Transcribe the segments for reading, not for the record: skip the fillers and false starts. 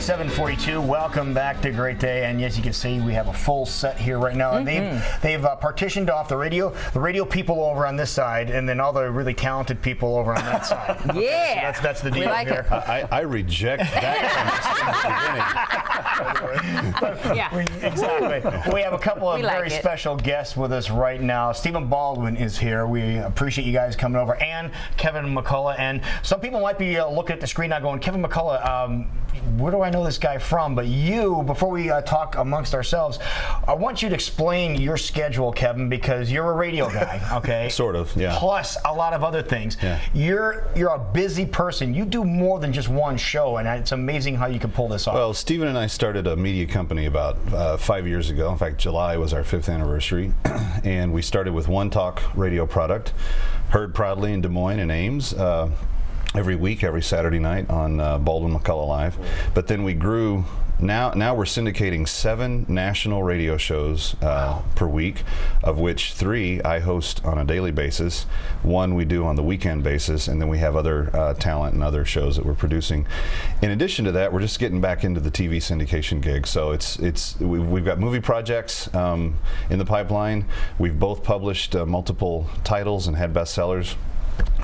7:42. Welcome back to Great Day. And yes, you can see we have a full set here right now. And they've partitioned off the radio people over on this side, and then all the really talented people over on that side. Yeah, so that's the deal here. I reject that. Yeah, exactly. We have a couple of very special guests with us right now. Stephen Baldwin is here. We appreciate you guys coming over, and Kevin McCullough. And some people might be looking at the screen now going, Kevin McCullough, where do I know this guy from? But you, before we talk amongst ourselves, I want you to explain your schedule, Kevin, because you're a radio guy, okay? Sort of, yeah. Plus a lot of other things. Yeah. You're a busy person. You do more than just one show, and it's amazing how you can pull this off. Well, Stephen and I started a media company about 5 years ago. In fact, July was our 5th anniversary, and we started with one talk radio product, heard proudly in Des Moines and Ames. Every week, every Saturday night on Baldwin McCullough Live. But then we grew. Now we're syndicating 7 national radio shows per week, of which 3 I host on a daily basis. 1 we do on the weekend basis, and then we have other talent and other shows that we're producing. In addition to that, we're just getting back into the TV syndication gig. So we've got movie projects in the pipeline. We've both published multiple titles and had bestsellers.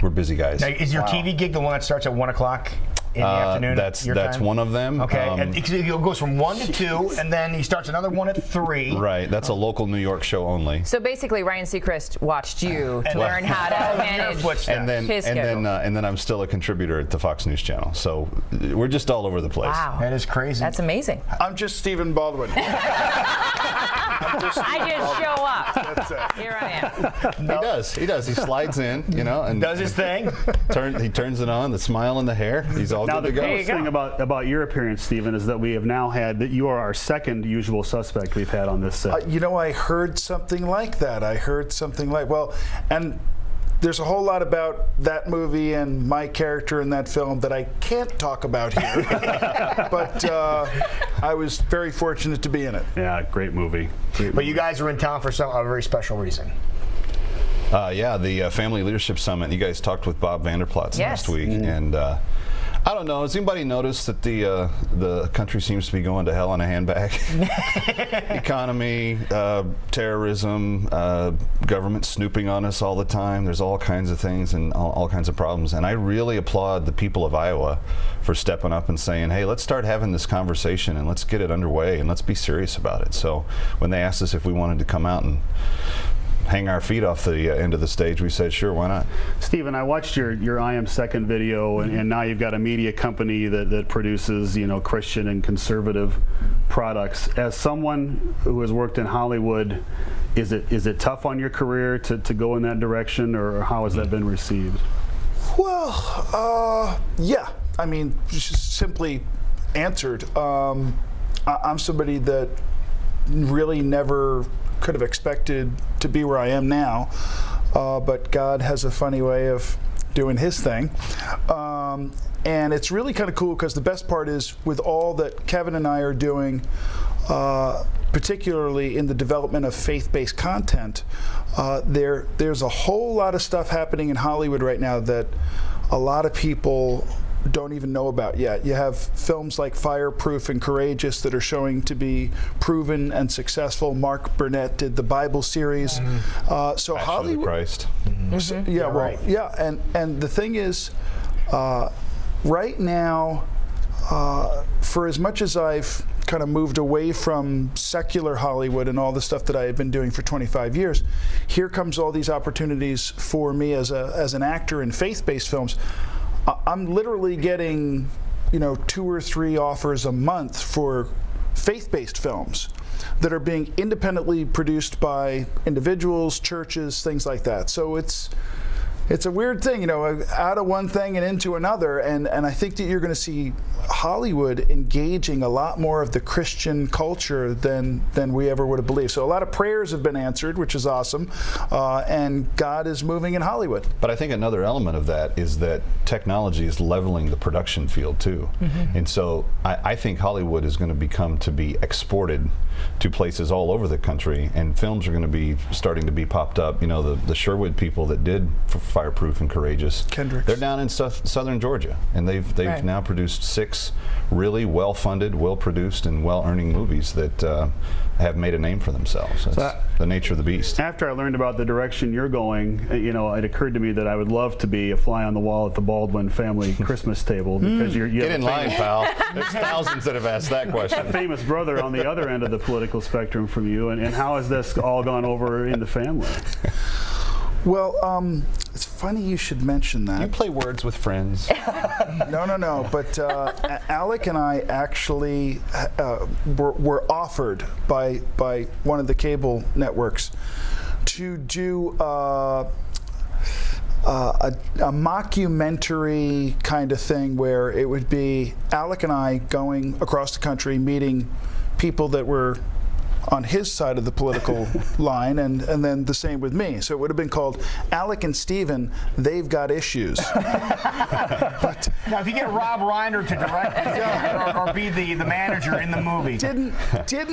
We're busy guys. Now, is your TV gig the one that starts at 1 o'clock in the afternoon? That's one of them. Okay, and it goes from 1 to 2, and then he starts another one at 3. Right, that's a local New York show only. So basically, Ryan Seacrest watched you to learn how to manage his schedule. And then I'm still a contributor at the Fox News Channel. So we're just all over the place. Wow, that is crazy. That's amazing. I'm just Stephen Baldwin. I just show up. That's it. Here I am. He does. He slides in, and does his thing. He turns it on. The smile and the hair. He's all good to go. Now, the coolest thing about your appearance, Stephen, is that we have now had that you are our second usual suspect we've had on this set. I heard something like that. And there's a whole lot about that movie and my character in that film that I can't talk about here. But I was very fortunate to be in it. Yeah, great movie. But you guys are in town for a very special reason. Yeah, the Family Leadership Summit. You guys talked with Bob Vanderplatz last week, and I don't know. Has anybody noticed that the country seems to be going to hell in a handbag? Economy, terrorism, government snooping on us all the time. There's all kinds of things and all kinds of problems. And I really applaud the people of Iowa for stepping up and saying, hey, let's start having this conversation and let's get it underway and let's be serious about it. So when they asked us if we wanted to come out and hang our feet off the end of the stage, we said, sure, why not? Stephen, I watched your I Am Second video, and now you've got a media company that produces, Christian and conservative products. As someone who has worked in Hollywood, is it tough on your career to go in that direction, or how has that been received? Well, yeah. I mean, just simply answered. I'm somebody that really never could have expected to be where I am now, but God has a funny way of doing his thing. And it's really kind of cool because the best part is with all that Kevin and I are doing, particularly in the development of faith-based content, there's a whole lot of stuff happening in Hollywood right now that a lot of people don't even know about yet. You have films like Fireproof and Courageous that are showing to be proven and successful. Mark Burnett did the Bible series. So Hollywood, Christ. And the thing is, right now, for as much as I've kind of moved away from secular Hollywood and all the stuff that I had been doing for 25 years, here comes all these opportunities for me as an actor in faith-based films. I'm literally getting, 2 or 3 offers a month for faith-based films that are being independently produced by individuals, churches, things like that. So it's a weird thing, out of one thing and into another, and I think that you're going to see Hollywood engaging a lot more of the Christian culture than we ever would have believed. So a lot of prayers have been answered, which is awesome, and God is moving in Hollywood. But I think another element of that is that technology is leveling the production field too. And so I think Hollywood is going to be exported to places all over the country, and films are going to be starting to be popped up. The Sherwood people that did Fireproof and Courageous. Kendricks. They're down in southern Georgia, and they've Right. now produced 6 really well-funded, well-produced, and well-earning movies that have made a name for themselves. That's the nature of the beast. After I learned about the direction you're going, it occurred to me that I would love to be a fly on the wall at the Baldwin family Christmas table, because you Get have in a line, pal. There's thousands that have asked that question. famous brother on the other end of the political spectrum from you, and how has this all gone over in the family? Well, it's funny you should mention that. You play words with friends. No. But Alec and I actually were offered by one of the cable networks to do a mockumentary kind of thing, where it would be Alec and I going across the country, meeting people that were on his side of the political line, and then the same with me. So it would have been called Alec and Steven, They've Got Issues. But now, if you get Rob Reiner to direct it, or be the manager in the movie. Didn't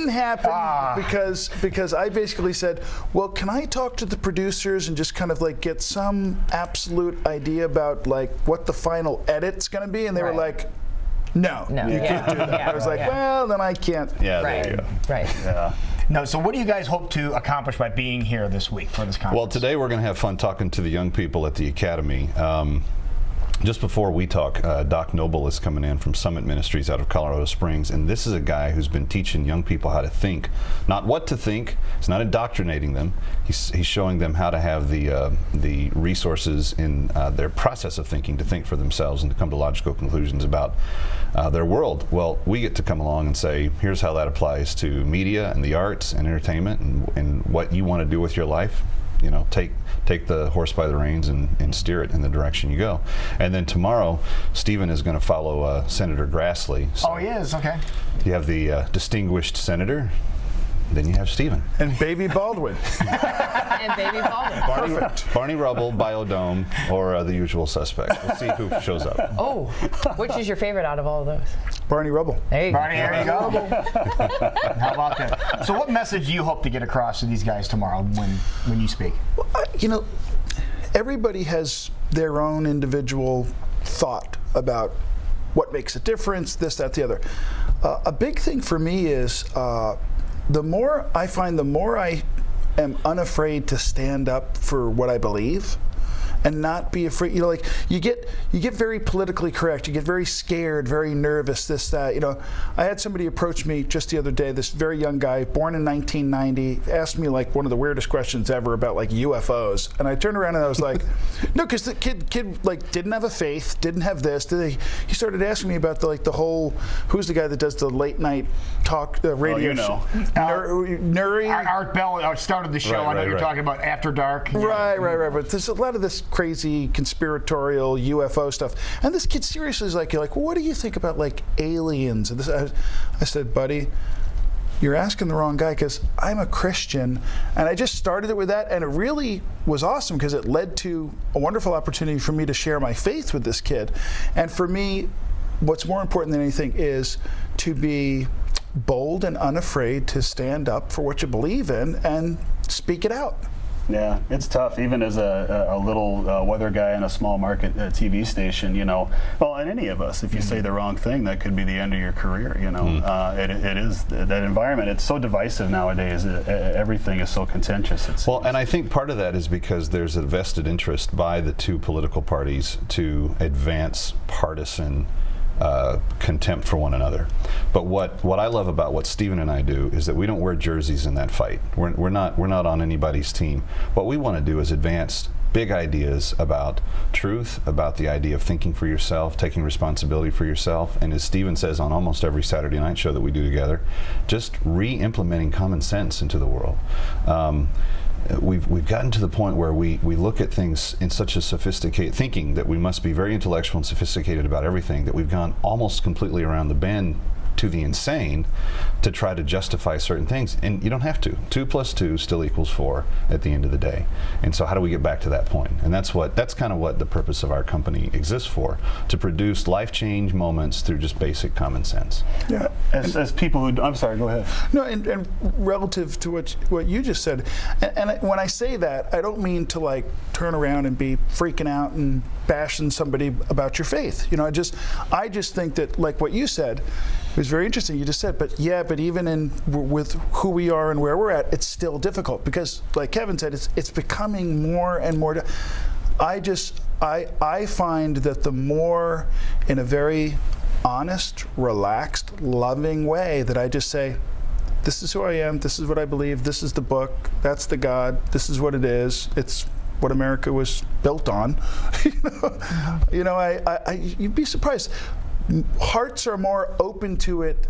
happen because I basically said, well, can I talk to the producers and just kind of like get some absolute idea about like what the final edit's going to be? And they were Right. like, no, you can't do that. Yeah. I was like, well, then I can't. Yeah, Right. there you go. Right. Yeah. No, so what do you guys hope to accomplish by being here this week for this conference? Well, today we're going to have fun talking to the young people at the Academy. Just before we talk, Doc Noble is coming in from Summit Ministries out of Colorado Springs, and this is a guy who's been teaching young people how to think, not what to think. He's not indoctrinating them. He's showing them how to have the resources in their process of thinking to think for themselves and to come to logical conclusions about their world. Well, we get to come along and say, here's how that applies to media and the arts and entertainment and what you want to do with your life. Take the horse by the reins and steer it in the direction you go. And then tomorrow, Stephen is going to follow Senator Grassley. So he is, okay. you have the distinguished senator, then you have Stephen. And baby Baldwin. And baby Baldwin. Barney Rubble, Biodome, or the usual suspects. We'll see who shows up. Oh, which is your favorite out of all of those? Barney Rubble. There you go. Barney, there you go. How about that? So what message do you hope to get across to these guys tomorrow when you speak? Everybody has their own individual thought about what makes a difference, this, that, the other. A big thing for me is the more I am unafraid to stand up for what I believe and not be afraid. You get very politically correct. You get very scared, very nervous, this, that. I had somebody approach me just the other day, this very young guy, born in 1990, asked me like one of the weirdest questions ever about like UFOs. And I turned around and I was like, no, because the kid like didn't have a faith, didn't have this. He started asking me about the whole, who's the guy that does the late night talk radio show? Nuri. Art Bell started the show. Right, I know right, you're right. talking about After Dark. Right. But there's a lot of this crazy conspiratorial UFO stuff. And this kid seriously is like, you're like, well, what do you think about like aliens? And this, I said, buddy, you're asking the wrong guy, because I'm a Christian. And I just started it with that, and it really was awesome because it led to a wonderful opportunity for me to share my faith with this kid. And for me, what's more important than anything is to be bold and unafraid to stand up for what you believe in and speak it out. Yeah, it's tough, even as a little weather guy in a small market TV station, well, and any of us, if you say the wrong thing, that could be the end of your career, It is, that environment, it's so divisive nowadays, everything is so contentious. Well, and I think part of that is because there's a vested interest by the two political parties to advance partisan contempt for one another. But what I love about what Stephen and I do is that we don't wear jerseys in that fight. We're not on anybody's team. What we want to do is advance big ideas about truth, about the idea of thinking for yourself, taking responsibility for yourself, and as Stephen says on almost every Saturday night show that we do together, just re-implementing common sense into the world. We've gotten to the point where we look at things in such a sophisticated thinking that we must be very intellectual and sophisticated about everything, that we've gone almost completely around the bend to the insane to try to justify certain things, and you don't have to. 2 + 2 still equals 4 at the end of the day. And so how do we get back to that point? And that's kind of what the purpose of our company exists for, to produce life change moments through just basic common sense. Yeah. As people who, I'm sorry, go ahead. No, and relative to what you just said, and when I say that, I don't mean to like turn around and be freaking out and bashing somebody about your faith. You know, I just think that, like what you said, it was very interesting. You just said, but even with who we are and where we're at, it's still difficult because, like Kevin said, it's becoming more and more. I find that the more, in a very honest, relaxed, loving way, that I just say, this is who I am, this is what I believe, this is the book, that's the God, this is what it is, it's what America was built on. You'd be surprised. Hearts are more open to it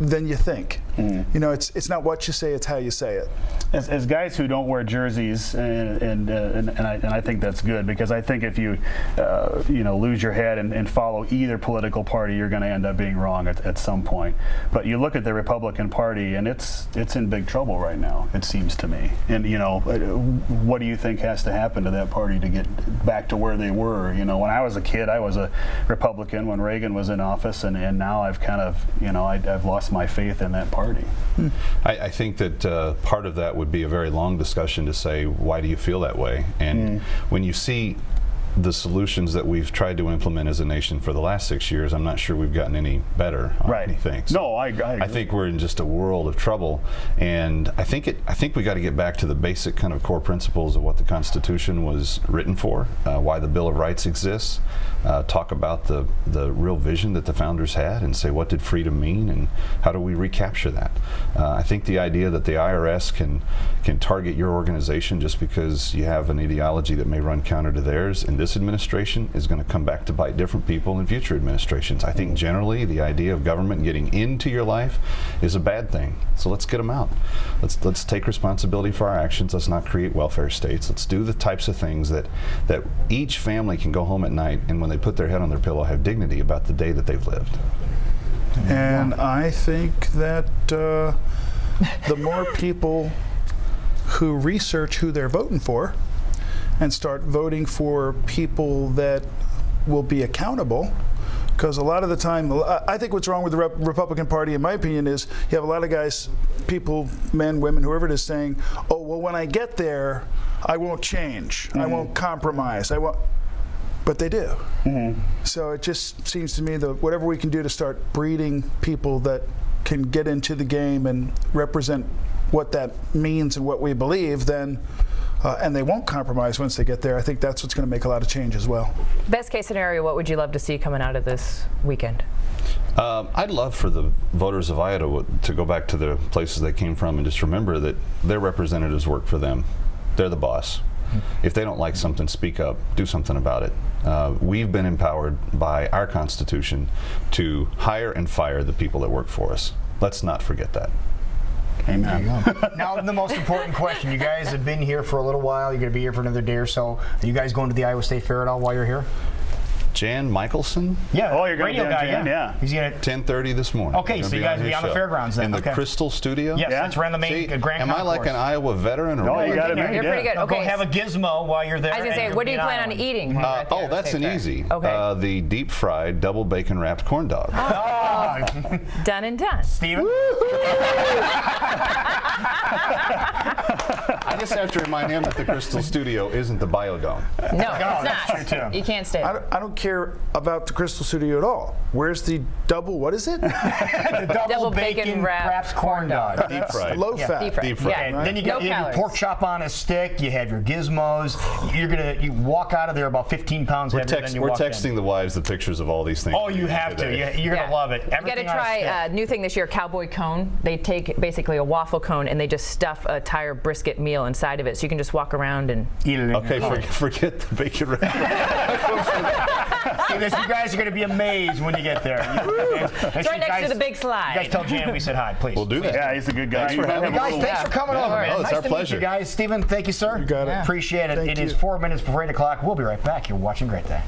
than you think. You know, it's not what you say, it's how you say it. As guys who don't wear jerseys, and I think that's good, because I think if you lose your head and follow either political party, you're going to end up being wrong at some point. But you look at the Republican Party, and it's in big trouble right now, it seems to me. And what do you think has to happen to that party to get back to where they were? You know, when I was a kid, I was a Republican when Reagan was in office, and now I've kind of I've lost my faith in that party. I think that part of that would be a very long discussion to say, why do you feel that way? And when you see the solutions that we've tried to implement as a nation for the last 6 years, I'm not sure we've gotten any better on anything. So no, I agree. I think we're in just a world of trouble, and I think we got to get back to the basic kind of core principles of what the Constitution was written for, why the Bill of Rights exists, talk about the real vision that the founders had, and say, what did freedom mean, and how do we recapture that? I think the idea that the IRS can target your organization just because you have an ideology that may run counter to theirs, and this administration is going to come back to bite different people in future administrations. I think generally the idea of government getting into your life is a bad thing. So let's get them out. Let's take responsibility for our actions. Let's not create welfare states. Let's do the types of things that each family can go home at night, and when they put their head on their pillow, have dignity about the day that they've lived. And I think that the more people who research who they're voting for and start voting for people that will be accountable, because a lot of the time, I think what's wrong with the Republican Party, in my opinion, is you have a lot of guys, people, men, women, whoever it is, saying, oh, well, when I get there, I won't change, I won't compromise, but they do. So it just seems to me that whatever we can do to start breeding people that can get into the game and represent what that means and what we believe, then and they won't compromise once they get there, I think that's what's going to make a lot of change as well. Best case scenario, what would you love to see coming out of this weekend? I'd love for the voters of Iowa to go back to the places they came from and just remember that their representatives work for them. They're the boss. If they don't like something, speak up, do something about it. We've been empowered by our Constitution to hire and fire the people that work for us. Let's not forget that. Amen. Now, the most important question. You guys have been here for a little while. You're going to be here for another day or so. Are you guys going to the Iowa State Fair at all while you're here? Jan Michelson? Yeah. Oh, you're going radio to guy, yeah. He's going at 10:30 this morning. Okay, so you guys will be on the fairgrounds then. In the Crystal Studio? Yes, that's around the main Grand Concourse. Am I like an Iowa veteran? Or no, you got it. You're pretty good. Okay. Go have a gizmo while you're there. I was going to say, what do you plan on eating? Oh, that's an easy. Okay. The deep-fried, double bacon-wrapped corn dog. Oh. Done and done. Steven? I just have to remind him that the Crystal Studio isn't the Biodome. No, it's that's true, not. too. You can't stay. I don't care about the Crystal Studio at all. Where's the double, what is it? The double bacon wrapped corn dog. Deep fried. Low fat. Deep fried. Deep fried. Yeah. Then you get your pork chop on a stick. You have your gizmos. You walk out of there about 15 pounds heavier than you We're walked in. texting the wives the pictures of all these things. Oh, you have to. You're gonna love it. You got to try a new thing this year, cowboy cone. They take basically a waffle cone and they just stuff a tire brisket meal inside of it, so you can just walk around and eat it. Okay, forget the bacon wrap. See this, you guys are going to be amazed when you get there. it's right next to the big slide. You guys tell Jan we said hi, please. We'll do that. Yeah, he's a good guy. Thanks for having Guys, thanks for coming over, man. Oh, it's nice our to pleasure. meet you guys. Stephen, thank you, sir. You got it. Appreciate it. Thank It you. is 4 minutes before 8 o'clock. We'll be right back. You're watching Great Day.